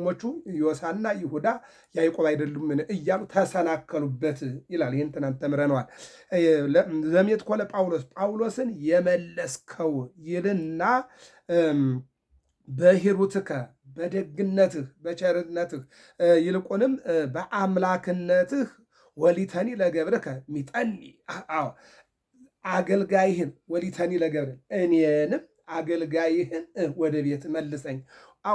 ወንድሞቹ ዮሳና ይሁዳ ያዕቆብ አይደሉምን እያሉ ተሰናከሉበት ይላል። ይህን ትናንት ተምረነዋል። ዘሜትኮ ለጳውሎስ ጳውሎስን የመለስከው ይልና በሂሩትከ በደግነትህ በቸርነትህ ይልቁንም በአምላክነትህ ወሊተኒ ለገብርከ ሚጠኒ አገልጋይህን ወሊተኒ ለገብረ እኔንም አገልጋይህን ወደ ቤት መልሰኝ።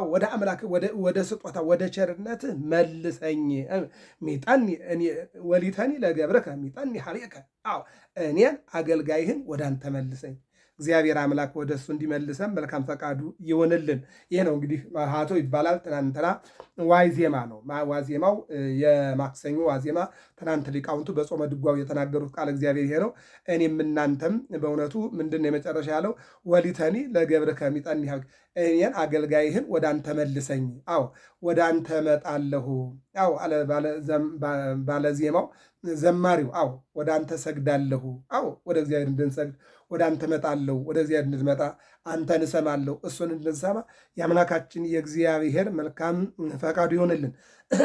ወደ አምላክ ወደ ስጦታ ወደ ቸርነት መልሰኝ። ሚጠኒ ወሊተኒ ለገብርከ ሚጠኒ ሀቤከ እኔን አገልጋይህን ወደ አንተ መልሰኝ። እግዚአብሔር አምላክ ወደ እሱ እንዲመልሰን መልካም ፈቃዱ ይሆንልን። ይህ ነው እንግዲህ ሀቶ ይባላል። ትናንትና ዋዜማ ነው። ዋዜማው የማክሰኞ ዋዜማ ትናንት ሊቃውንቱ በጾመ ድጓው የተናገሩት ቃል እግዚአብሔር ይሄ ነው። እኔም እናንተም በእውነቱ ምንድን ነው የመጨረሻ ያለው? ወሊተኒ ለገብርከ ሚጠኒ እኔን አገልጋይህን ወደ አንተ መልሰኝ። ወደ አንተ መጣለሁ። ባለዜማው ዘማሪው ወደ አንተ ሰግዳለሁ። ወደ እግዚአብሔር እንድንሰግድ ወደ አንተ መጣለሁ። ወደ እግዚአብሔር እንድንመጣ አንተን እሰማለሁ። እሱን እንድንሰማ የአምላካችን የእግዚአብሔር መልካም ፈቃዱ ይሆንልን።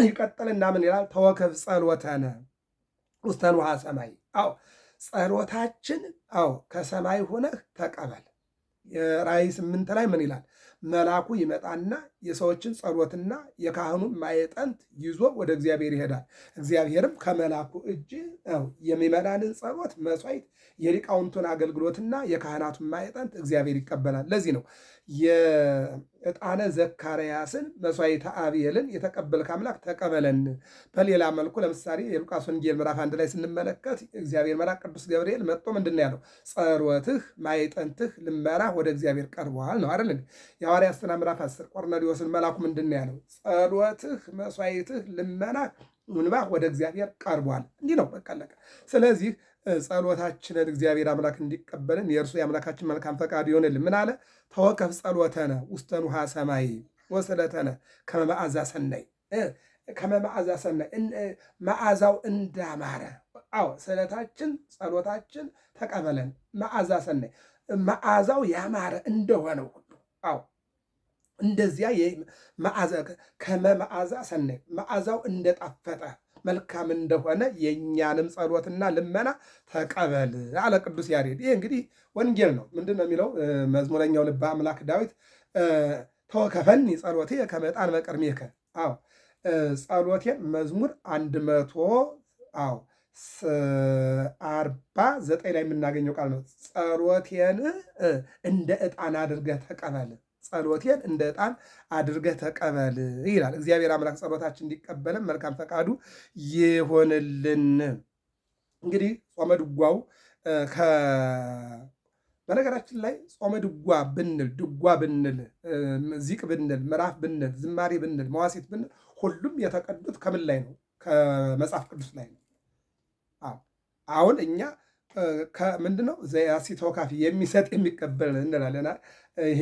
ይቀጥልና ምን ይላል? ተወከፍ ጸሎተነ ውስተ ንውሃ ሰማይ። ጸሎታችን ከሰማይ ሆነህ ተቀበል። የራእይ 8 ላይ ምን ይላል? መልአኩ ይመጣና የሰዎችን ጸሎትና የካህኑን ማዕጠንት ይዞ ወደ እግዚአብሔር ይሄዳል። እግዚአብሔርም ከመልአኩ እጅ የሚመናንን ጸሎት መስዋዕት፣ የሊቃውንቱን አገልግሎትና የካህናቱን ማዕጠንት እግዚአብሔር ይቀበላል። ለዚህ ነው የዕጣነ ዘካርያስን መስዋዕተ አብኤልን የተቀበልክ አምላክ ተቀበለን። በሌላ መልኩ ለምሳሌ የሉቃስ ወንጌል ምዕራፍ 1 ላይ ስንመለከት እግዚአብሔር መልአክ ቅዱስ ገብርኤል መጥቶ ምንድን ያለው? ጸሎትህ ማዕጠንትህ ልመና ወደ እግዚአብሔር ቀርበዋል ነው አይደል? የሐዋርያት ሥራ ምዕራፍ 10 ቆርኔሌዎስን መልአኩ ምንድን ያለው? ጸሎትህ መስዋዕትህ ልመና ምንባህ ወደ እግዚአብሔር ቀርቧል። እንዲህ ነው በቃ አለቀ። ስለዚህ ጸሎታችንን እግዚአብሔር አምላክ እንዲቀበልን የእርሱ የአምላካችን መልካም ፈቃድ ይሆንልን። ምን አለ? ተወከፍ ጸሎተነ ውስተ ንውሃ ሰማይ ወስለተነ ከመ መዓዛ ሰናይ። ከመ መዓዛ ሰናይ መዓዛው እንዳማረ ስለታችን ጸሎታችን ተቀበለን። መዓዛ ሰናይ መዓዛው ያማረ እንደሆነው ሁሉ እንደዚያ ከመ መዓዛ ሰናይ መዓዛው እንደጣፈጠ መልካም እንደሆነ የእኛንም ጸሎትና ልመና ተቀበል አለ ቅዱስ ያሬድ። ይህ እንግዲህ ወንጌል ነው። ምንድን ነው የሚለው? መዝሙረኛው ልበ አምላክ ዳዊት ተወከፈኒ ጸሎቴ ከመ ዕጣን በቅድሜከ። ጸሎቴን መዝሙር 149 ላይ የምናገኘው ቃል ነው። ጸሎቴን እንደ ዕጣን አድርገህ ተቀበል፣ ጸሎቴን እንደ ዕጣን አድርገህ ተቀበል ይላል። እግዚአብሔር አምላክ ጸሎታችን እንዲቀበልን መልካም ፈቃዱ ይሆንልን። እንግዲህ ጾመ ድጓው በነገራችን ላይ ጾመ ድጓ ብንል ዚቅ ብንል ምዕራፍ ብንል ዝማሬ ብንል መዋሴት ብንል ሁሉም የተቀዱት ከምን ላይ ነው? ከመጽሐፍ ቅዱስ ላይ ነው። አሁን እኛ ምንድነው ዘያሲ ተወካፊ የሚሰጥ የሚቀበል እንላለን። ይሄ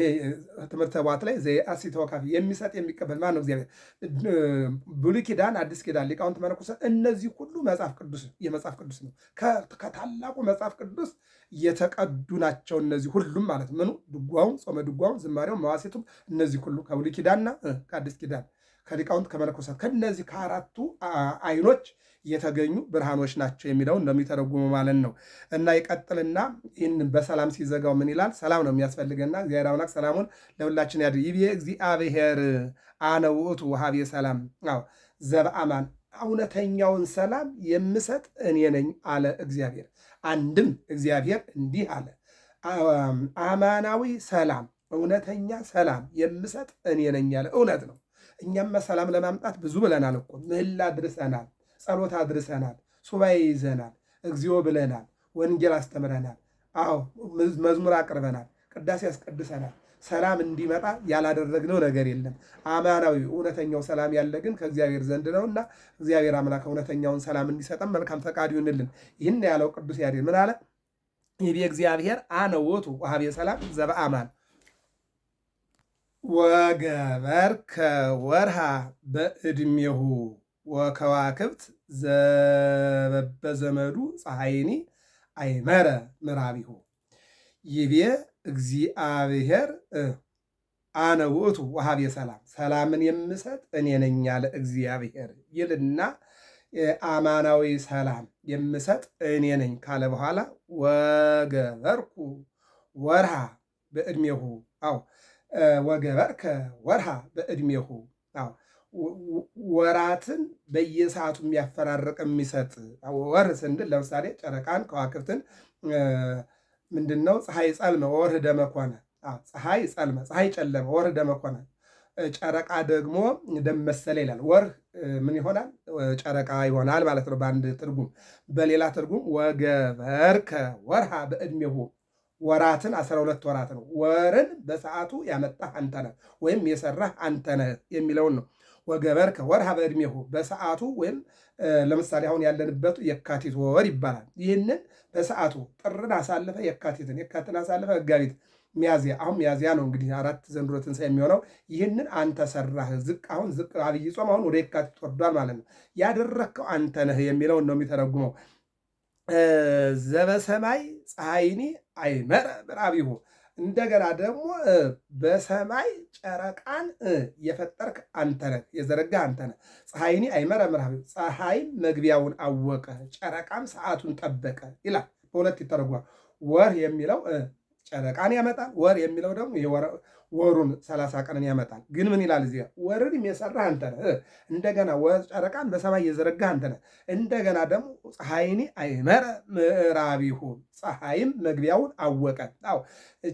ትምህርተ ቧት ላይ ዘያሲ ተወካፊ የሚሰጥ የሚቀበል ማን ነው? እግዚአብሔር። ብሉይ ኪዳን፣ አዲስ ኪዳን፣ ሊቃውንት መነኮሳት እነዚህ ሁሉ የመጽሐፍ ቅዱስ ነው። ከታላቁ መጽሐፍ ቅዱስ የተቀዱ ናቸው። እነዚህ ሁሉም ማለት ምኑ ድጓውም፣ ጾመ ድጓውም፣ ዝማሬውም፣ መዋሴቱም እነዚህ ሁሉ ከብሉይ ኪዳንና ከአዲስ ኪዳን ከሊቃውንት ከመነኮሳት ከነዚህ ከአራቱ አይኖች የተገኙ ብርሃኖች ናቸው የሚለውን እንደሚተረጉሙ ማለት ነው። እና ይቀጥልና ይህን በሰላም ሲዘጋው ምን ይላል? ሰላም ነው የሚያስፈልገና እግዚአብሔር አምላክ ሰላሙን ለሁላችን ያድር። ይቤ እግዚአብሔር አነ ውእቱ ወሀቤ ሰላም ዘበአማን፣ እውነተኛውን ሰላም የምሰጥ እኔ ነኝ አለ እግዚአብሔር። አንድም እግዚአብሔር እንዲህ አለ፣ አማናዊ ሰላም እውነተኛ ሰላም የምሰጥ እኔ ነኝ ያለ እውነት ነው። እኛም ሰላም ለማምጣት ብዙ ብለናል እኮ ምህላ አድርሰናል፣ ጸሎት አድርሰናል፣ ሱባኤ ይዘናል፣ እግዚኦ ብለናል፣ ወንጌል አስተምረናል፣ መዝሙር አቅርበናል፣ ቅዳሴ ያስቀድሰናል። ሰላም እንዲመጣ ያላደረግነው ነገር የለም። አማናዊ እውነተኛው ሰላም ያለ ግን ከእግዚአብሔር ዘንድ ነውና እግዚአብሔር አምላክ እውነተኛውን ሰላም እንዲሰጠን መልካም ፈቃድ ይሁንልን። ይህን ያለው ቅዱስ ያሬድ ምን አለ? ይቤ እግዚአብሔር አነ ውእቱ ወሀቤ ሰላም ዘበአማን ወገበርከ ወርሃ በዕድሜሁ ወከዋክብት ዘበዘመዱ ፀሐይኒ አይመረ ምዕራቢሁ። ይቤ እግዚአብሔር አነ ውእቱ ወሀቤ ሰላም፣ ሰላምን የምሰጥ እኔ ነኝ ያለ እግዚአብሔር ይልና አማናዊ ሰላም የምሰጥ እኔ ነኝ ካለ በኋላ ወገበርኩ ወርሃ በዕድሜሁ፣ አዎ ወገበርከ ወርሃ በዕድሜሁ፣ አዎ ወራትን በየሰዓቱ የሚያፈራርቅ የሚሰጥ ወር ስንል ለምሳሌ ጨረቃን ከዋክብትን ምንድን ነው? ፀሐይ ጸልመ ወርህ ደመ ኮነ። ፀሐይ ጸልመ፣ ፀሐይ ጨለመ፣ ወርህ ደመ ኮነ። ጨረቃ ደግሞ ደም መሰለ ይላል። ወር ምን ይሆናል? ጨረቃ ይሆናል ማለት ነው በአንድ ትርጉም። በሌላ ትርጉም ወገበርከ ወርሃ በዕድሜሁ፣ ወራትን 12 ወራት ነው። ወርን በሰዓቱ ያመጣህ አንተ ነህ ወይም የሰራህ አንተ ነህ የሚለውን ነው። ወገበርከ ወርሃ በዕድሜሁ፣ በሰዓቱ ወይም ለምሳሌ አሁን ያለንበት የካቲት ወር ይባላል። ይህንን በሰዓቱ ጥርን አሳልፈ የካቲትን አሳልፈ መጋቢት፣ ሚያዝያ፣ አሁን ሚያዝያ ነው እንግዲህ 4 ዘንድሮ ትንሣኤ የሚሆነው። ይህንን አንተ ሰራህ። አሁን አብይ ጾም አሁን ወደ የካቲት ወርዷል ማለት ነው። ያደረግከው አንተ ነህ የሚለውን ነው የሚተረጉመው። ዘበሰማይ ፀሐይኒ አይመረ ምዕራቢሁ፣ እንደገና ደግሞ በሰማይ ጨረቃን የፈጠርክ አንተ ነህ፣ የዘረጋህ አንተ ነህ። ፀሐይኒ አይመረ ምዕራቢሁ፣ ፀሐይም መግቢያውን አወቀ፣ ጨረቃም ሰዓቱን ጠበቀ ይላል። በሁለት ይተረጓል። ወር የሚለው ጨረቃን ያመጣል። ወር የሚለው ደግሞ ወሩን 30 ቀንን ያመጣል። ግን ምን ይላል እዚህ? ወርንም የሰራህ አንተ ነህ። እንደገና ጨረቃን በሰማይ የዘረጋህ አንተ ነህ። እንደገና ደግሞ ፀሐይኒ አይመረ ምዕራቢሁ፣ ፀሐይም መግቢያውን አወቀ። አዎ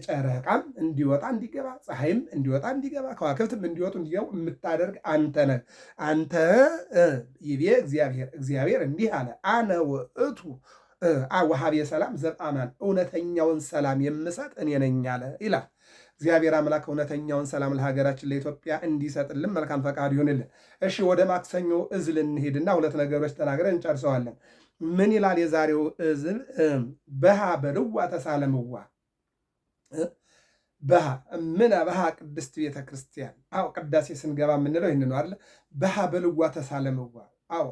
ጨረቃም እንዲወጣ እንዲገባ፣ ፀሐይም እንዲወጣ እንዲገባ፣ ከዋክብትም እንዲወጡ እንዲገቡ የምታደርግ አንተ ነህ። አንተ ይቤ እግዚአብሔር እንዲህ አለ፣ አነ ውእቱ ወሀቤ ሰላም ዘበአማን፣ እውነተኛውን ሰላም የምሰጥ እኔ ነኝ አለ ይላል። እግዚአብሔር አምላክ እውነተኛውን ሰላም ለሀገራችን ለኢትዮጵያ እንዲሰጥልን መልካም ፈቃድ ይሁንልን። እሺ ወደ ማክሰኞ እዝል እንሄድና 2 ነገሮች ተናግረን እንጨርሰዋለን። ምን ይላል የዛሬው እዝል? በሃ በልዋ ተሳለምዋ። በሃ ምን በሃ ቅድስት ቤተ ክርስቲያን። አዎ ቅዳሴ ስንገባ የምንለው ይህን ነው አይደለ? በሃ በልዋ ተሳለምዋ። አዎ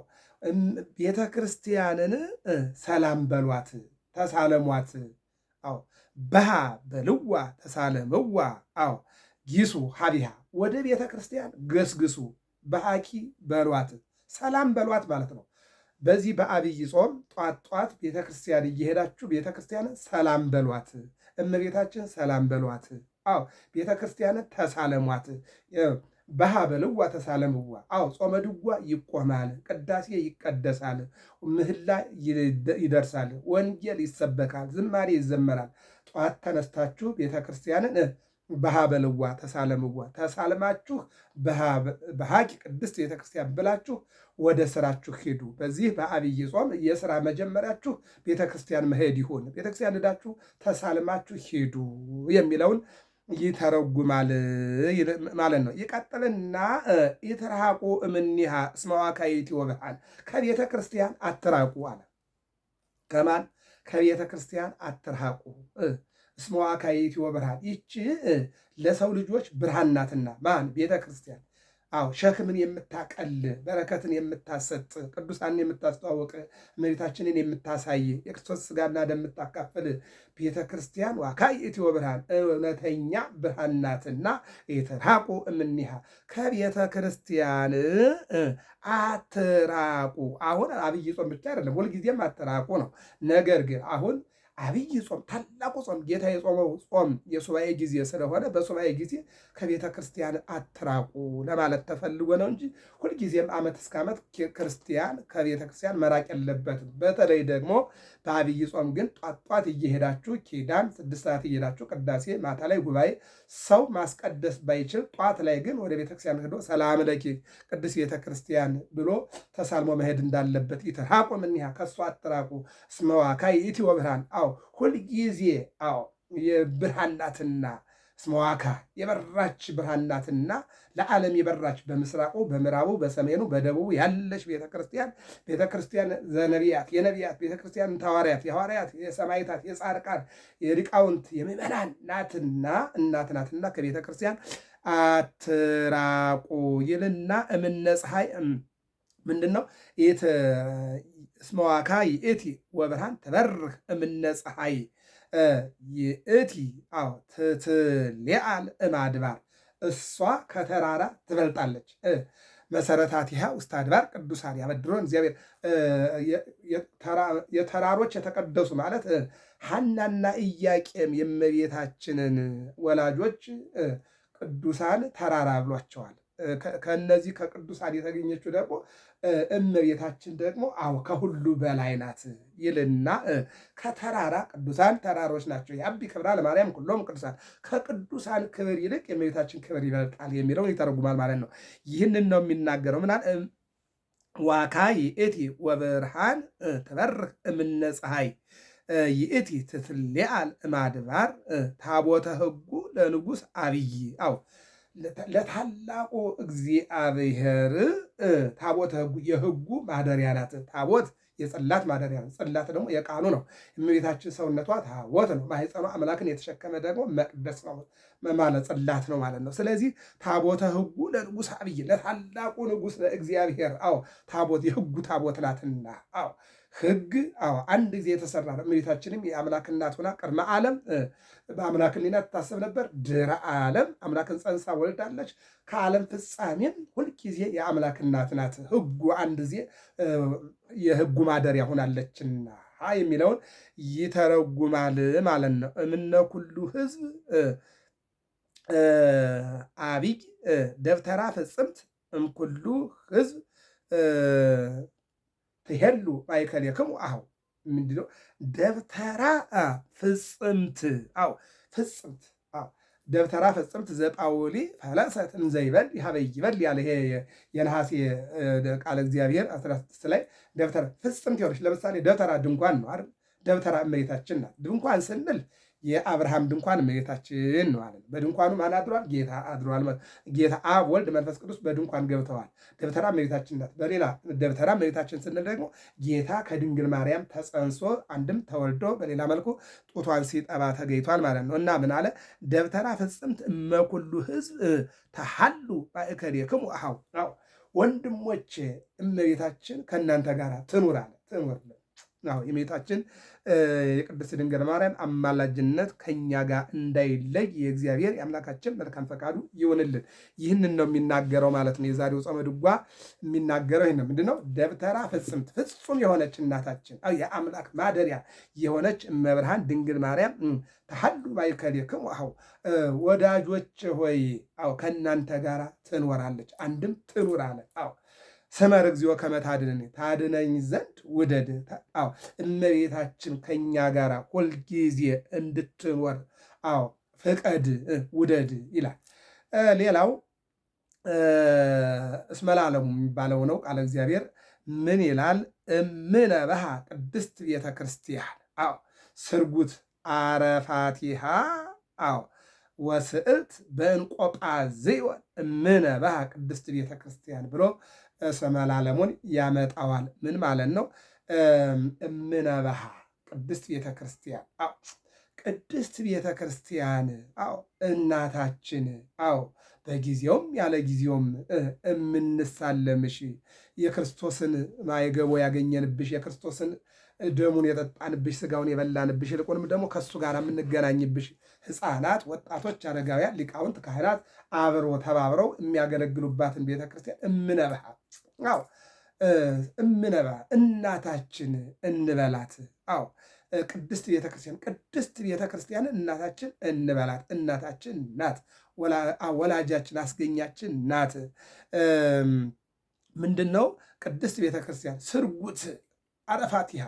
ቤተ ክርስቲያንን ሰላም በሏት፣ ተሳለሟት። አዎ በሃ በልዋ ተሳለምዋ። አዎ ጊሱ ሀቢሃ፣ ወደ ቤተ ክርስቲያን ገስግሱ፣ በሃኪ በሏት፣ ሰላም በሏት ማለት ነው። በዚህ በአብይ ጾም ጧት ቤተ ክርስቲያን እየሄዳችሁ ቤተ ክርስቲያንን ሰላም በሏት፣ እመቤታችን ሰላም በሏት። አዎ ቤተ ክርስቲያንን ተሳለሟት። በሃ በልዋ ተሳለምዋ። አዎ ጾመ ድጓ ይቆማል፣ ቅዳሴ ይቀደሳል፣ ምህላ ይደርሳል፣ ወንጌል ይሰበካል፣ ዝማሬ ይዘመራል። ጠዋት ተነስታችሁ ቤተ ክርስቲያንን በሃ በልዋ ተሳለምዋ፣ ተሳልማችሁ በሃቂ ቅድስት ቤተ ክርስቲያን ብላችሁ ወደ ስራችሁ ሂዱ። በዚህ በአብይ ጾም የስራ መጀመሪያችሁ ቤተ ክርስቲያን መሄድ ይሁን። ቤተ ክርስቲያን ሄዳችሁ ተሳልማችሁ ሂዱ የሚለውን ይተረጉማል ማለት ነው። ይቀጥልና ይትርሐቁ እምኔሃ እስመ ዋካይእቲ ወበዓል፣ ከቤተ ክርስቲያን አትራቁ አለ። ከማን? ከቤተ ክርስቲያን አትርሐቁ። እስመ ዋካይእቲ ወበዓል፣ ይቺ ለሰው ልጆች ብርሃን ናትና። ማን? ቤተ ክርስቲያን። አዎ ሸክምን የምታቀል፣ በረከትን የምታሰጥ፣ ቅዱሳንን የምታስተዋወቅ፣ እመቤታችንን የምታሳይ፣ የክርስቶስ ሥጋና ደም የምታካፍል ቤተ ክርስቲያን ዋካይእቲ ወብርሃን፣ እውነተኛ ብርሃን ናትና ይትርሐቁ እምኔሃ፣ ከቤተ ክርስቲያን አትራቁ። አሁን አብይ ጾም ብቻ አይደለም፣ ሁልጊዜም አትራቁ ነው። ነገር ግን አሁን አብይ ጾም ታላቁ ጾም ጌታ የጾመው ጾም የሱባኤ ጊዜ ስለሆነ በሱባኤ ጊዜ ከቤተ ክርስቲያን አትራቁ ለማለት ተፈልጎ ነው እንጂ ሁልጊዜም ዓመት እስከ ዓመት ክርስቲያን ከቤተ ክርስቲያን መራቅ የለበትም። በተለይ ደግሞ በአብይ ጾም ግን ጧት እየሄዳችሁ ኪዳን 6 ሰዓት እየሄዳችሁ ቅዳሴ፣ ማታ ላይ ጉባኤ ሰው ማስቀደስ ባይችል ጧት ላይ ግን ወደ ቤተ ክርስቲያን ሄዶ ሰላም ለኪ ቅድስት ቤተ ክርስቲያን ብሎ ተሳልሞ መሄድ እንዳለበት። ይትርሐቁ እምኔሃ፣ ከእሷ አትራቁ። እስመ ዋካይእቲ ወብርሃን፣ አዎ ሁልጊዜ አዎ የብርሃን ናትና፣ እስመ ዋካ የበራች ብርሃን ናትና፣ ለዓለም የበራች በምስራቁ በምዕራቡ በሰሜኑ በደቡቡ ያለች ቤተክርስቲያን ዘነቢያት የነቢያት ቤተክርስቲያን ሐዋርያት የሐዋርያት የሰማዕታት የጻድቃን የሊቃውንት የምዕመናን ናትና እናት ናትና ከቤተክርስቲያን አትራቁ ይልና እምነ ፀሐይ ምንድን ነው? እስመ ዋካይእቲ ወብርሃን ትበርህ እምነ ፀሐይ ይእቲ፣ አዎ ትትሊዓል እምአድባር፣ እሷ ከተራራ ትበልጣለች። መሰረታቲሃ ውስተ አድባር ቅዱሳን ያበድሮን እግዚአብሔር። የተራሮች የተቀደሱ ማለት ሐናና ኢያቄም የእመቤታችንን ወላጆች ቅዱሳን ተራራ ብሏቸዋል። ከነዚህ ከቅዱሳን የተገኘችው ደግሞ እመቤታችን ደግሞ ከሁሉ በላይ ናት ይልና ከተራራ ቅዱሳን ተራሮች ናቸው። የአቢ ክብራ ለማርያም ኩሎም ቅዱሳን፣ ከቅዱሳን ክብር ይልቅ የእመቤታችን ክብር ይበልጣል የሚለውን ይተረጉማል ማለት ነው። ይህንን ነው የሚናገረው። ምናል ዋካ ይእቲ ወብርሃን ትበርህ እምነ ፀሐይ ይእቲ ትትሌአል እማድባር ታቦተ ሕጉ ለንጉሥ አብይ። ለታላቁ እግዚአብሔር ታቦተ ሕጉ የሕጉ ማደሪያ ናት። ታቦት የጽላት ማደሪያ ነው። ጽላት ደግሞ የቃሉ ነው። እመቤታችን ሰውነቷ ታቦት ነው። ማኅፀኗ አምላክን የተሸከመ ደግሞ መቅደስ ነው ማለት ጽላት ነው ማለት ነው። ስለዚህ ታቦተ ሕጉ ለንጉሥ አብይ፣ ለታላቁ ንጉሥ ለእግዚአብሔር ታቦት የሕጉ ታቦት ናትና ሕግ አንድ ጊዜ የተሰራ ነው። እመቤታችንም የአምላክ እናት ሆና ቅድመ ዓለም በአምላክ ሕሊና ትታሰብ ነበር። ድኅረ ዓለም አምላክን ጸንሳ ወልዳለች። ከዓለም ፍጻሜም ሁልጊዜ የአምላክ እናት ናት። ሕጉ አንድ ጊዜ የሕጉ ማደሪያ ሆናለችና የሚለውን ይተረጉማል ማለት ነው። እምነ ኩሉ ሕዝብ አብይ ደብተራ ፍጽምት እምኩሉ ሕዝብ ትሄሉ ማእከሌክሙ ምንድነው? ደብተራ ፍጽምት ፍጽምት ደብተራ ፍጽምት ዘጳውሊ ፈለሰት እንዘይበል ሀበይ ይበል ያለ ይሄ የነሐሴ ቃለ እግዚአብሔር 16 ላይ ደብተራ ፍጽምት ይሆነች። ለምሳሌ ደብተራ ድንኳን ነው አይደል? ደብተራ እመቤታችን ናት። ድንኳን ስንል የአብርሃም ድንኳን እመቤታችን ነው አለ። በድንኳኑ ማን አድሯል? ጌታ አድሯል። ጌታ አብ፣ ወልድ፣ መንፈስ ቅዱስ በድንኳን ገብተዋል። ደብተራ እመቤታችን ናት። በሌላ ደብተራ እመቤታችን ስንል ደግሞ ጌታ ከድንግል ማርያም ተጸንሶ አንድም ተወልዶ በሌላ መልኩ ጡቷን ሲጠባ ተገኝቷል ማለት ነው። እና ምን አለ? ደብተራ ፍጽምት እመኩሉ ሕዝብ ተሐሉ ማእከሌክሙ ወንድሞቼ እመቤታችን ከእናንተ ጋር ትኑር አለ። ትኑር የእመቤታችን የቅድስት ድንግል ማርያም አማላጅነት ከኛ ጋር እንዳይለይ የእግዚአብሔር የአምላካችን መልካም ፈቃዱ ይሆንልን። ይህንን ነው የሚናገረው ማለት ነው። የዛሬው ጾመ ድጓ የሚናገረው ይህን ምንድነው? ደብተራ ፍጽምት ፍጹም የሆነች እናታችን የአምላክ ማደሪያ የሆነች እመብርሃን ድንግል ማርያም ተሐሉ ማእከሌክሙ ወዳጆች ሆይ ከእናንተ ጋር ትኖራለች። አንድም ትኑር አለ። ስመር እግዚኦ ከመ ታድነኒ ታድነኝ ዘንድ ውደድ። እመቤታችን ከኛ ጋር ሁልጊዜ እንድትኖር ፍቀድ፣ ውደድ ይላል። ሌላው እስመ ለዓለሙ የሚባለው ነው። ቃለ እግዚአብሔር ምን ይላል? እምነ በሃ ቅድስት ቤተ ክርስቲያን ስርጉት አረፋቲሃ ወስዕልት በእንቆጳዝዮን እምነ በሃ ቅድስት ቤተ ክርስቲያን ብሎ እስመ ለዓለሙን ያመጣዋል። ምን ማለት ነው? እምነ በሃ ቅድስት ቤተ ክርስቲያን ቅድስት ቤተ ክርስቲያን እናታችን በጊዜውም ያለ ጊዜውም እምንሳለምሽ የክርስቶስን ማይገቦ ያገኘንብሽ የክርስቶስን ደሙን የጠጣንብሽ ስጋውን የበላንብሽ ይልቁንም ደግሞ ከእሱ ጋር የምንገናኝብሽ ሕፃናት፣ ወጣቶች፣ አረጋውያን፣ ሊቃውንት፣ ካህናት አብረው ተባብረው የሚያገለግሉባትን ቤተክርስቲያን እምነበሃ እምነበሃ እናታችን እንበላት። ቅድስት ቤተክርስቲያን ቅድስት ቤተክርስቲያንን እናታችን እንበላት። እናታችን ናት። ወላጃችን አስገኛችን ናት። ምንድን ነው ቅድስት ቤተክርስቲያን? ስርጉት አረፋቲሃ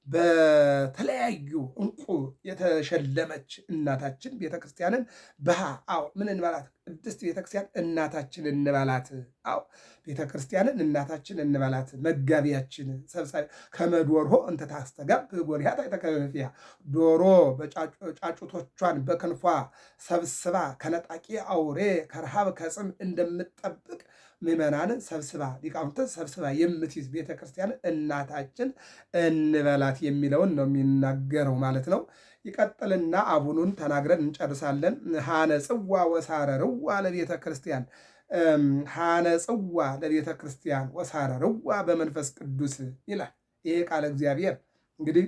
በተለያዩ እንቁ የተሸለመች እናታችን ቤተክርስቲያንን በሃ ምን እንበላት? ቅድስት ቤተክርስቲያን እናታችን እንበላት። ቤተክርስቲያንን እናታችን እንበላት። መጋቢያችን ሰብሳቢ ከመዶርሆ እንተ ታስተጋብ ጎሪሃ ታይተከፍያ ዶሮ ጫጩቶቿን በክንፏ ሰብስባ ከነጣቂ አውሬ ከረሃብ ከጽም እንደምትጠብቅ ምዕመናንን ሰብስባ ሊቃውንትን ሰብስባ የምትይዝ ቤተክርስቲያንን እናታችን እንበላት የሚለውን ነው የሚናገረው ማለት ነው። ይቀጥልና አቡኑን ተናግረን እንጨርሳለን። ሀነ ጽዋ ወሳረርዋ ለቤተ ክርስቲያን ሀነ ጽዋ ለቤተ ክርስቲያን ወሳረርዋ በመንፈስ ቅዱስ ይላል። ይሄ ቃለ እግዚአብሔር እንግዲህ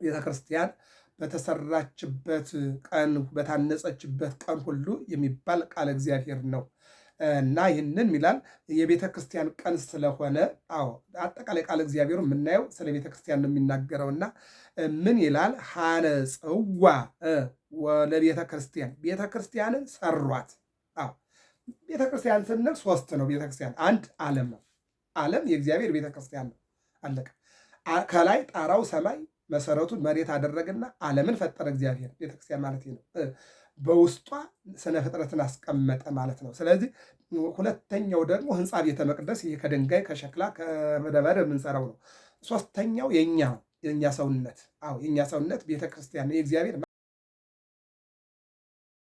ቤተ ክርስቲያን በተሰራችበት ቀን በታነጸችበት ቀን ሁሉ የሚባል ቃለ እግዚአብሔር ነው እና ይህንን ይላል የቤተ ክርስቲያን ቀን ስለሆነ። አዎ አጠቃላይ ቃለ እግዚአብሔሩ የምናየው ስለ ቤተ ክርስቲያን ነው የሚናገረውና ምን ይላል? ሐነጽዋ ለቤተ ክርስቲያን ቤተ ክርስቲያንን ሰሯት። አዎ ቤተ ክርስቲያን ስንል ሶስት ነው። ቤተ ክርስቲያን አንድ ዓለም ነው። ዓለም የእግዚአብሔር ቤተ ክርስቲያን ነው። አለቀ። ከላይ ጣራው ሰማይ መሰረቱን መሬት አደረገና ዓለምን ፈጠረ እግዚአብሔር። ቤተክርስቲያን ማለት ነው። በውስጧ ስነ ፍጥረትን አስቀመጠ ማለት ነው። ስለዚህ ሁለተኛው ደግሞ ህንፃ ቤተ መቅደስ፣ ይሄ ከድንጋይ ከሸክላ ከመደበር የምንሰራው ነው። ሶስተኛው የኛ ሰውነት። አዎ የኛ ሰውነት ቤተክርስቲያን የእግዚአብሔር